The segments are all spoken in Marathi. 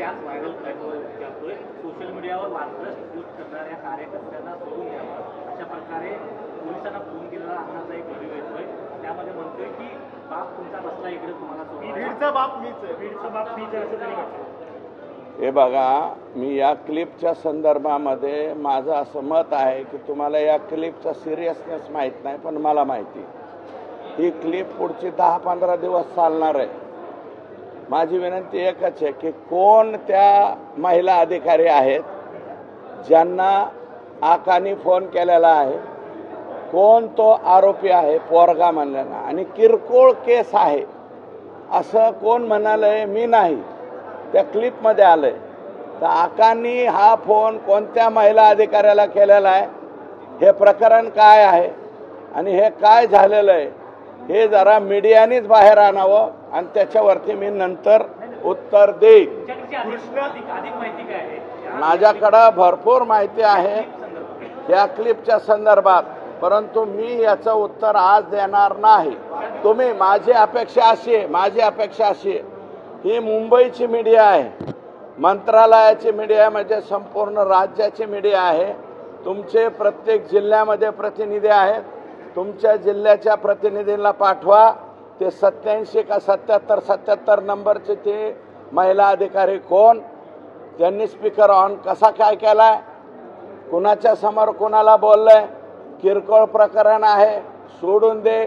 याच व्हायरल क्लाइमवर विचारतोय, सोशल मीडियावर वादग्रस्त पोस्ट करणाऱ्या कार्यकर्त्यांना सोडून यावं अशा प्रकारे पोलिसांना फोन केलेला अण्णाचा एक व्हिडिओ येतोय. त्यामध्ये म्हणतोय की बाप तुमचा बसला इकडे तुम्हाला सोडून बीडचा बाप मीच आहे, बीडचा बाप मीच आहे असं त्यांनी म्हटलं. हे बघा, मी या क्लिपच्या संदर्भामध्ये माझं असं मत आहे की तुम्हाला या क्लिपचा सिरियसनेस माहीत नाही, पण मला माहिती. ही क्लिप पुढची 10-15 दिवस चालणार आहे. माझी विनंती एकच आहे की कोण त्या महिला अधिकारी आहेत ज्यांना आकानी फोन केलेला आहे, कोण तो आरोपी आहे पोरगा म्हणलेला, आणि किरकोळ केस आहे असं कोण म्हणालंय? मी नाही, त्या क्लिपमध्ये आलंय. तर आकांनी हा फोन कोणत्या महिला अधिकाऱ्याला केलेला आहे, हे प्रकरण काय आहे आणि हे काय झालेलं आहे हे जरा मीडियानेच बाहेर आणावं आणि त्याच्यावरती मी नंतर उत्तर देईन. माझ्याकडं भरपूर माहिती आहे या क्लिपच्या संदर्भात, परंतु मी याचं उत्तर आज देणार नाही. तुम्ही माझी अपेक्षा अशी आहे, ही मुंबईची मीडिया आहे, मंत्रालयाची मीडिया म्हणजे संपूर्ण राज्याची मीडिया आहे. तुमचे प्रत्येक जिल्ह्यामध्ये प्रतिनिधी आहेत. तुमच्या जिल्ह्याच्या प्रतिनिधींना पाठवा. ते 87 का 77 नंबरचे ते महिला अधिकारी कोण, त्यांनी स्पीकर ऑन कसा काय केलाय, कुणाच्या समोर कुणाला बोललंय, किरकोळ प्रकरण आहे सोडून दे.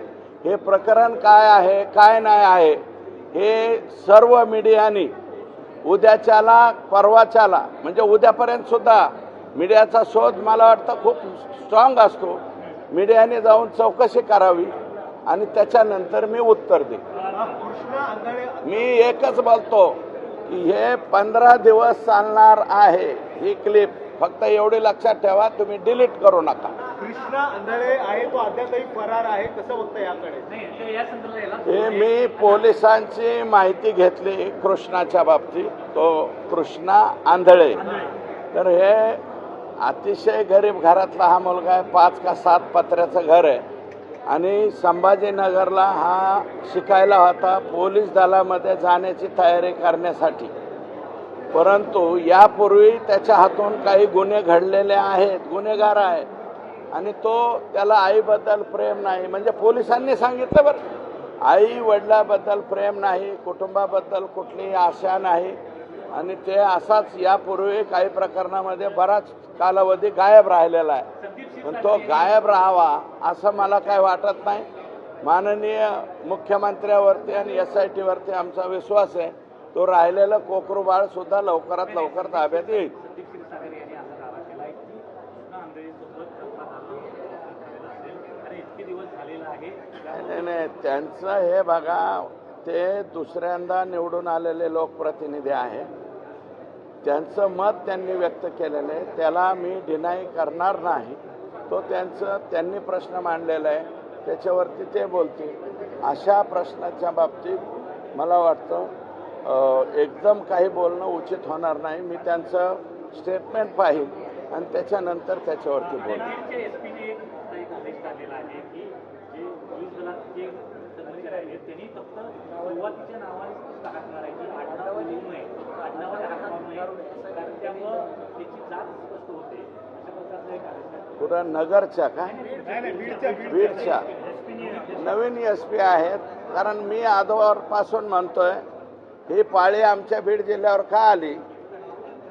हे प्रकरण काय आहे काय नाही आहे हे सर्व मीडियानी उद्याच्याला परवाच्याला म्हणजे उद्यापर्यंत सुद्धा मीडियाचा शोध मला वाटतं खूप स्ट्रॉंग असतो. मीडियाने जाऊन चौकशी करावी आणि त्याच्यानंतर मी उत्तर देईन. मी एकच बोलतो की हे 15 दिवस चालणार आहे ही क्लिप. फक्त एवढी लक्षात ठेवा, तुम्ही डिलीट करू नका. कृष्णा आंधळे आहे तो अद्यापही फरार आहे, कसं बघता याकडे? हे मी पोलिसांची माहिती घेतली कृष्णाच्या बाबतीत. तो कृष्णा आंधळे, तर हे अतिशय गरीब घरातला हा मुलगा आहे. 5 का 7 पत्र्याचं घर आहे आणि संभाजीनगरला हा शिकायला होता पोलीस दलामध्ये जाण्याची तयारी करण्यासाठी. परंतु यापूर्वी त्याच्या हातून काही गुन्हे घडलेले आहेत, गुन्हेगार आहे, आणि तो त्याला आईबद्दल प्रेम नाही, म्हणजे पोलिसांनी सांगितलं बरं, आई वडिलाबद्दल प्रेम नाही, कुटुंबाबद्दल कुठलीही आशा नाही, आणि ते असाच यापूर्वी काही प्रकरणामध्ये बराच कालावधी गायब राहिलेला आहे. पण तो गायब राहावा असं मला काय वाटत नाही. माननीय मुख्यमंत्र्यावरती आणि SIT वरती आमचा विश्वास आहे. तो राहिलेलं कोकरू बाळ सुद्धा लवकरात लवकर ताब्यात येईल. नाही, त्यांचं हे बघा, ते दुसऱ्यांदा निवडून आलेले लोकप्रतिनिधी आहेत. त्यांचं मत त्यांनी व्यक्त केलेलं आहे, त्याला मी डिनाय करणार नाही. तो त्यांनी प्रश्न मांडलेला आहे, त्याच्यावरती ते बोलतील. अशा प्रश्नाच्या बाबतीत मला वाटतं एकदम काही बोलणं उचित होणार नाही. मी त्यांचं स्टेटमेंट पाहिल आणि त्याच्यानंतर त्याच्यावरती बोल. कुठं नगरच्या का बीडच्या नवीन SP आहेत. कारण मी आधीपासून म्हणतोय ही पाळी आमच्या बीड जिल्ह्यावर का आली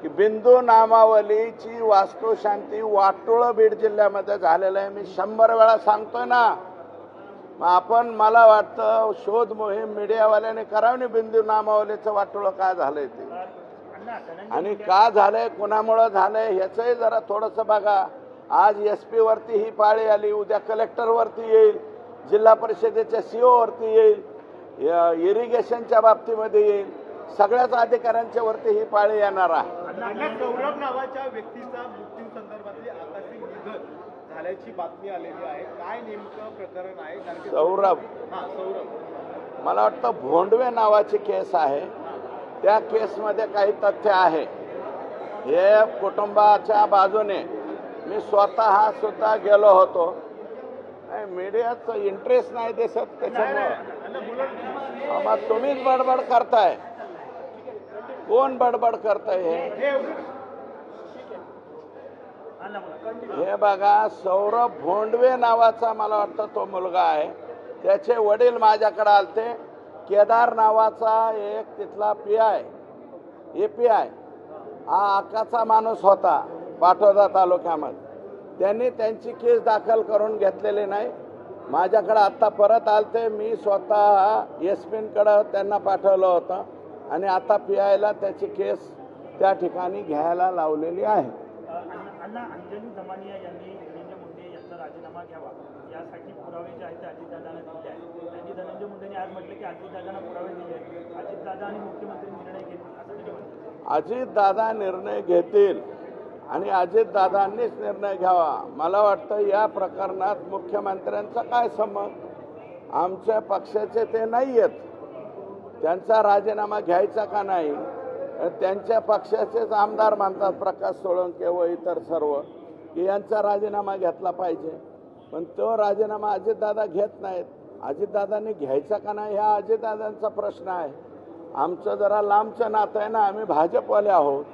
की बिंदू नामावलीची वास्तुशांती वाटोळ बीड जिल्ह्यामध्ये झालेलं आहे. मी 100 वेळा सांगतोय ना. मग आपण, मला वाटतं शोध मोहीम मीडियावाल्याने करावी, बिंदू नामावलीचं वाटोळ काय झालंय ते आणि का झालंय, कुणामुळं झालंय ह्याचंही जरा थोडंसं बघा. आज SP वरती ही पाळी आली, उद्या कलेक्टर वरती येईल, जिल्हा परिषदेच्या CO वरती येईल, इरिगेशनच्या बाबतीमध्ये येईल, सगळ्याच अधिकाऱ्यांच्या वरती ही पाळी येणार आहे. सौरभ नावाच्या व्यक्तीचा मृत्यू संदर्भातली आकाशी निधन झाल्याची बातमी आलेली आहे. काय नेमकं प्रकरण आहे? सौरभ, मला वाटतं भोंडवे नावाची केस आहे. त्या केसमध्ये काही तथ्य आहे. हे कुटुंबाच्या बाजूने मी स्वतः सुद्धा गेलो होतो. मीडियाचं इंटरेस्ट नाही दिसत त्याच्यामुळं मग तुम्हीच बडबड करताय. कोण बडबड करतंय हे? हे बघा, सौरभ भोंडवे नावाचा मला वाटतं तो मुलगा आहे, त्याचे वडील माझ्याकडे आलते. केदार नावाचा एक तिथला API हा आकाचा माणूस होता पाटोदा तालुक्यामध्ये. त्यांनी त्यांची केस दाखल करून घेतलेली नाही. माझ्याकडे आत्ता परत आलते. मी स्वतः SP-कडे त्यांना पाठवलं होतं आणि आता PIला त्याची केस त्या ठिकाणी घ्यायला लावलेली आहे. अण्णा अंजली दमानिया यांनी धनंजय मुंडे यांचा राजीनामा घ्यावा यासाठी पुरावे जे आहेत ते अजितदादांना दिले आहेत. त्यांनी धनंजय मुंडेंनी आज म्हटलं की अजितदादांना पुरावे दिले आहेत, अजितदादा आणि मुख्यमंत्री निर्णय घेतील असं त्यांनी म्हटलं. अजितदादा निर्णय घेतील आणि अजितदादांनीच निर्णय घ्यावा. मला वाटतं या प्रकरणात मुख्यमंत्र्यांचा काय संबंध? आमच्या पक्षाचे ते नाही आहेत. त्यांचा राजीनामा घ्यायचा का नाही? त्यांच्या पक्षाचेच आमदार म्हणतात प्रकाश सोळंके व इतर सर्व की यांचा राजीनामा घेतला पाहिजे, पण तो राजीनामा अजितदादा घेत नाहीत. अजितदादांनी घ्यायचा का नाही हा अजितदादांचा प्रश्न आहे. आमचं जरा लांबचं नातं आहे ना, आम्ही भाजपवाले आहोत.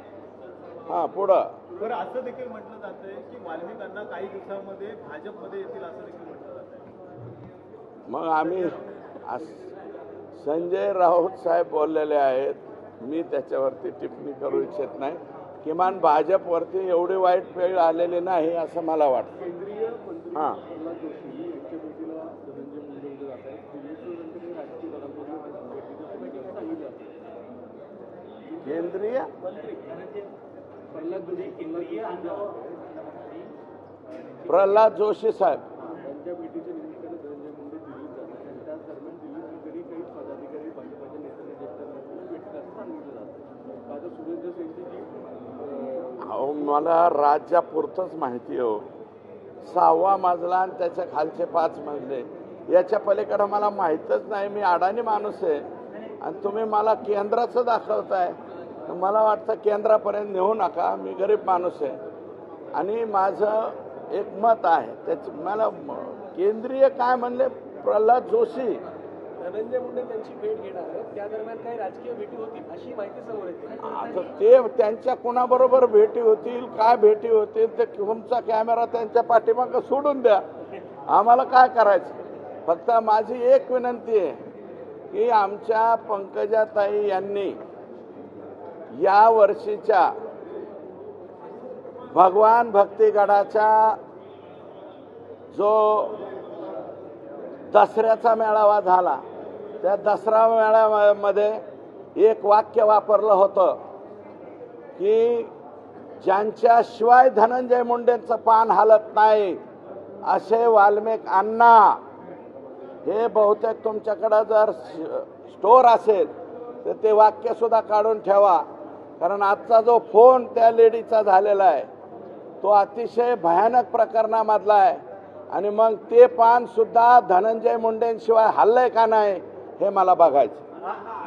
हां, पुढं बरं, असं देखील म्हटलं जातंय की वाल्मिकांना काही दिवसांमध्ये भाजपमध्ये येतील असं देखील म्हटलं जातंय. मग आम्ही संजय राऊत साहेब बोललेले आहेत, मी त्याच्यावरती टिप्पणी करू इच्छित नाही. किमान भाजपवरती एवढी वाईट वेळ आलेली नाही असं मला वाटतं. केंद्रीय मंत्री हां, प्रल्हाद जोशी यांच्या भेटीला धनंजय मुंडे उद्या जात आहेत. राजकीय दलांकडून भेटीचं सांगितलं जातं. केंद्रीय मंत्री प्रल्हाद जोशी केंद्रीय अन्न प्रल्हाद जोशी साहेब यांच्या भेटीच्या निमित्तानं धनंजय मुंडे दिल्लीत जात आहेत. त्याच दरम्यान दिल्लीतले काही पदाधिकारी भाजपाच्या नेत्यांना ज्येष्ठांना भेटतात असं सांगितलं जातं. आता सुरेंद्र सेनची जी अहो, मला राज्यापुरतंच माहिती हो. 6वा मजला आणि त्याच्या खालचे 5 मजले, याच्या पलीकडे मला माहीतच नाही. मी अडाणी माणूस आहे आणि तुम्ही मला केंद्राचं दाखवताय. मला वाटतं केंद्रापर्यंत नेऊ नका. मी गरीब माणूस आहे आणि माझं एक मत आहे त्याची. मला केंद्रीय काय म्हणले प्रल्हाद जोशी, धनंजय मुंडे त्यांची भेट घेणार आहेत. त्या दरम्यान काही राजकीय भेटी होतील अशी माहिती समोर येते. आता ते त्यांच्या कुणाबरोबर भेटी होतील, काय भेटी होतील ते तुमचा कॅमेरा त्यांच्या पाठीमागं सोडून द्या. आम्हाला काय करायचं? फक्त माझी एक विनंती आहे की आमच्या पंकजाताई यांनी या वर्षीच्या भगवान भक्तिगडाच्या जो दसऱ्याचा मेळावा झाला, त्या दसरा मेळाव्यामध्ये एक वाक्य वापरलं होतं की ज्यांच्याशिवाय धनंजय मुंडेंचं पान हालत नाही असे वाल्मिक अण्णा. हे बहुतेक तुमच्याकडं जर स्टोअर असेल तर ते वाक्य सुद्धा काढून ठेवा, कारण आजचा जो फोन त्या लेडीचा झालेला आहे तो अतिशय भयानक प्रकरणामधला आहे. आणि मग ते पान सुद्धा धनंजय मुंडेंशिवाय हल्लंय का नाही हे मला बघायचं.